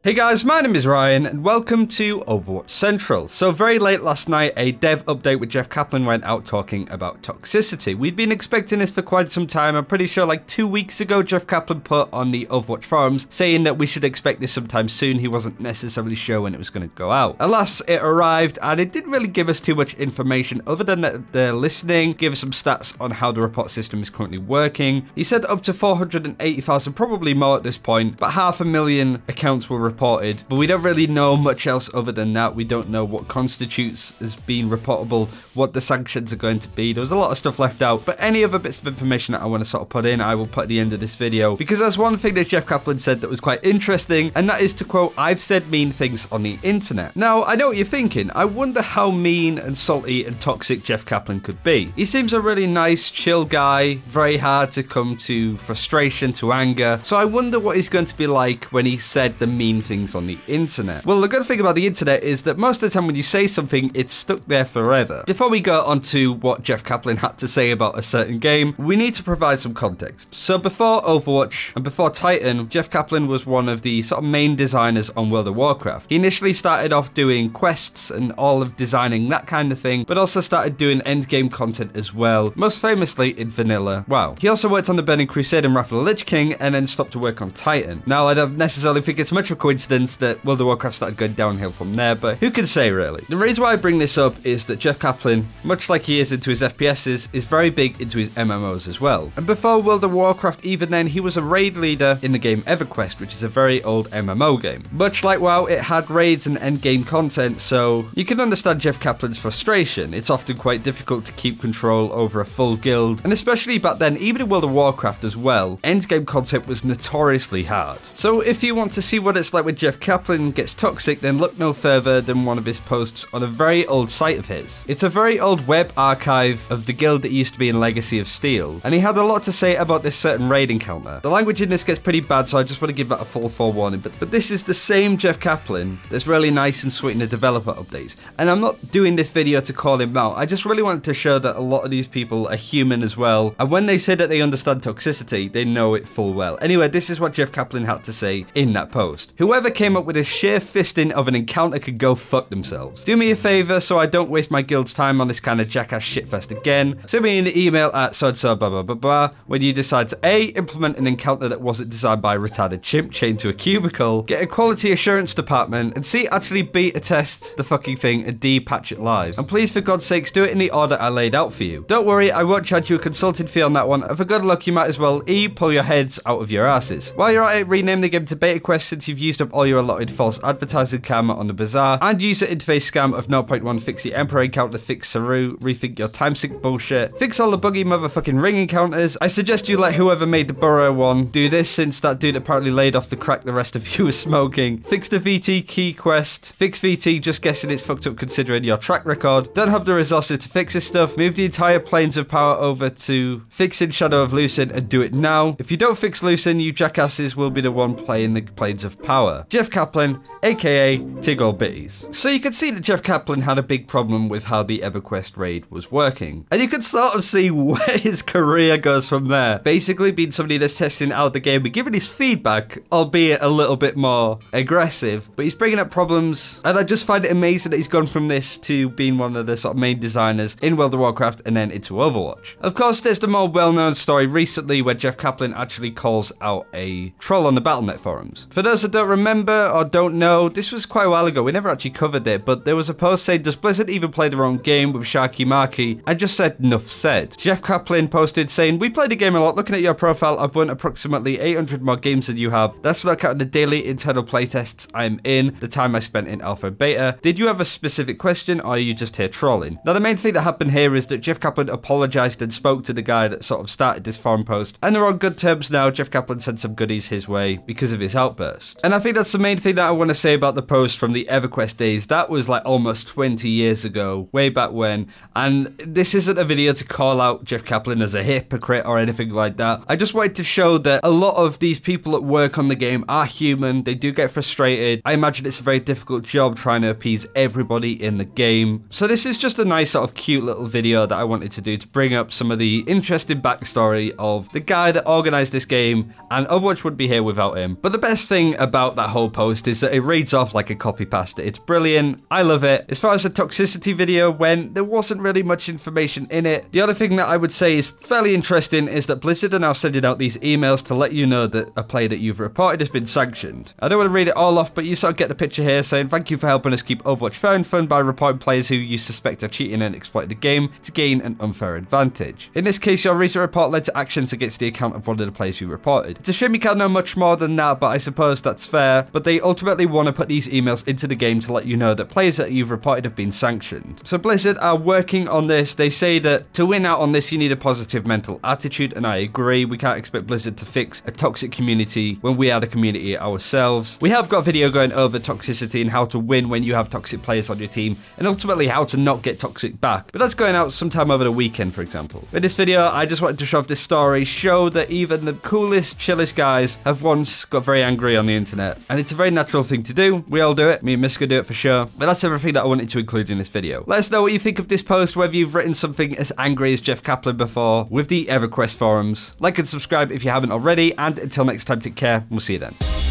Hey guys, my name is Ryan and welcome to Overwatch Central. So very late last night, a dev update with Jeff Kaplan went out talking about toxicity. We'd been expecting this for quite some time. I'm pretty sure like 2 weeks ago, Jeff Kaplan put on the Overwatch forums saying that we should expect this sometime soon. He wasn't necessarily sure when it was going to go out. Alas, it arrived and it didn't really give us too much information other than that they're listening, give us some stats on how the report system is currently working. He said up to 480,000, probably more at this point, but 500,000 accounts were reported, but we don't really know much else other than that. We don't know what constitutes as being reportable, what the sanctions are going to be. There was a lot of stuff left out, but any other bits of information that I want to sort of put in, I will put at the end of this video, because there's one thing that Jeff Kaplan said that was quite interesting, and that is to quote, "I've said mean things on the internet." Now, I know what you're thinking. I wonder how mean and salty and toxic Jeff Kaplan could be. He seems a really nice, chill guy, very hard to come to frustration, to anger. So I wonder what he's going to be like when he said the mean things on the internet. Well, the good thing about the internet is that most of the time when you say something, it's stuck there forever. Before we go on to what Jeff Kaplan had to say about a certain game, we need to provide some context. So before Overwatch and before Titan, Jeff Kaplan was one of the sort of main designers on World of Warcraft. He initially started off doing quests and all of designing that kind of thing, but also started doing endgame content as well, most famously in Vanilla WoW. He also worked on the Burning Crusade and Wrath of the Lich King and then stopped to work on Titan. Now, I don't necessarily think it's much of a coincidence that World of Warcraft started going downhill from there, but who can say really? The reason why I bring this up is that Jeff Kaplan, much like he is into his FPSs, is very big into his MMOs as well. And before World of Warcraft, even then, he was a raid leader in the game EverQuest, which is a very old MMO game. Much like WoW, it had raids and endgame content, so you can understand Jeff Kaplan's frustration. It's often quite difficult to keep control over a full guild, and especially back then, even in World of Warcraft as well, endgame content was notoriously hard. So if you want to see what it's like when Jeff Kaplan gets toxic, then look no further than one of his posts on a very old site of his. It's a very old web archive of the guild that used to be in Legacy of Steel, and he had a lot to say about this certain raid encounter. The language in this gets pretty bad, so I just want to give that a full forewarning, but this is the same Jeff Kaplan that's really nice and sweet in the developer updates. And I'm not doing this video to call him out, I just really wanted to show that a lot of these people are human as well, and when they say that they understand toxicity, they know it full well. Anyway, this is what Jeff Kaplan had to say in that post. "Whoever came up with this sheer fisting of an encounter could go fuck themselves. Do me a favor so I don't waste my guild's time on this kind of jackass shitfest again. Send me an email at so-and-so blah blah blah blah when you decide to A, implement an encounter that wasn't designed by a retarded chimp chained to a cubicle, get a quality assurance department, and C, actually beta test the fucking thing, and D, patch it live. And please, for God's sakes, do it in the order I laid out for you. Don't worry, I won't charge you a consulting fee on that one, and for good luck, you might as well E, pull your heads out of your asses. While you're at it, rename the game to Beta Quest since you've used up all your allotted false advertising karma on the bazaar, and user interface scam of 0.1, fix the Emperor encounter, fix Saru, rethink your time sync bullshit, fix all the buggy motherfucking ring encounters. I suggest you let whoever made the Burrow one do this since that dude apparently laid off the crack the rest of you were smoking. Fix the VT key quest, fix VT, just guessing it's fucked up considering your track record. Don't have the resources to fix this stuff, move the entire Plains of Power over to fixing Shadow of Lucin and do it now. If you don't fix Lucin, you jackasses will be the one playing the Plains of Power. Jeff Kaplan, aka Tiggle Bitties." So you could see that Jeff Kaplan had a big problem with how the EverQuest raid was working. And you could sort of see where his career goes from there. Basically being somebody that's testing out the game and giving his feedback, albeit a little bit more aggressive. But he's bringing up problems, and I just find it amazing that he's gone from this to being one of the sort of main designers in World of Warcraft and then into Overwatch. Of course, there's the more well-known story recently where Jeff Kaplan actually calls out a troll on the Battle.net forums. For those that don't remember or don't know, this was quite a while ago. We never actually covered it, but there was a post saying, "Does Blizzard even play their own game with Sharky Marky?" I just said, "Nuff said." Jeff Kaplan posted saying, "We played the game a lot. Looking at your profile, I've won approximately 800 more games than you have. That's not counting the daily internal playtests I'm in, the time I spent in alpha and beta. Did you have a specific question, or are you just here trolling?" Now, the main thing that happened here is that Jeff Kaplan apologized and spoke to the guy that sort of started this forum post, and they're on good terms now. Jeff Kaplan sent some goodies his way because of his outburst. And I think that's the main thing that I want to say about the post from the EverQuest days. That was like almost 20 years ago, way back when. And this isn't a video to call out Jeff Kaplan as a hypocrite or anything like that. I just wanted to show that a lot of these people that work on the game are human. They do get frustrated. I imagine it's a very difficult job trying to appease everybody in the game. So this is just a nice sort of cute little video that I wanted to do to bring up some of the interesting backstory of the guy that organized this game, and Overwatch wouldn't be here without him. But the best thing about that whole post is that it reads off like a copy pasta. It's brilliant. I love it. As far as the toxicity video went, there wasn't really much information in it. The other thing that I would say is fairly interesting is that Blizzard are now sending out these emails to let you know that a player that you've reported has been sanctioned. I don't want to read it all off, but you sort of get the picture here saying, thank you for helping us keep Overwatch fair and fun by reporting players who you suspect are cheating and exploiting the game to gain an unfair advantage. In this case, your recent report led to actions against the account of one of the players you reported. It's a shame you can't know much more than that, but I suppose that's fair. But they ultimately want to put these emails into the game to let you know that players that you've reported have been sanctioned. So Blizzard are working on this. They say that to win out on this, you need a positive mental attitude, and I agree. We can't expect Blizzard to fix a toxic community when we are the community ourselves. We have got a video going over toxicity and how to win when you have toxic players on your team, and ultimately how to not get toxic back. But that's going out sometime over the weekend, for example. In this video, I just wanted to show off this story, show that even the coolest, chillest guys have once got very angry on the internet, and it's a very natural thing to do. We all do it. Me and Miska do it for sure. But that's everything that I wanted to include in this video. Let us know what you think of this post, whether you've written something as angry as Jeff Kaplan before with the EverQuest forums. Like and subscribe if you haven't already, and until next time, take care. We'll see you then.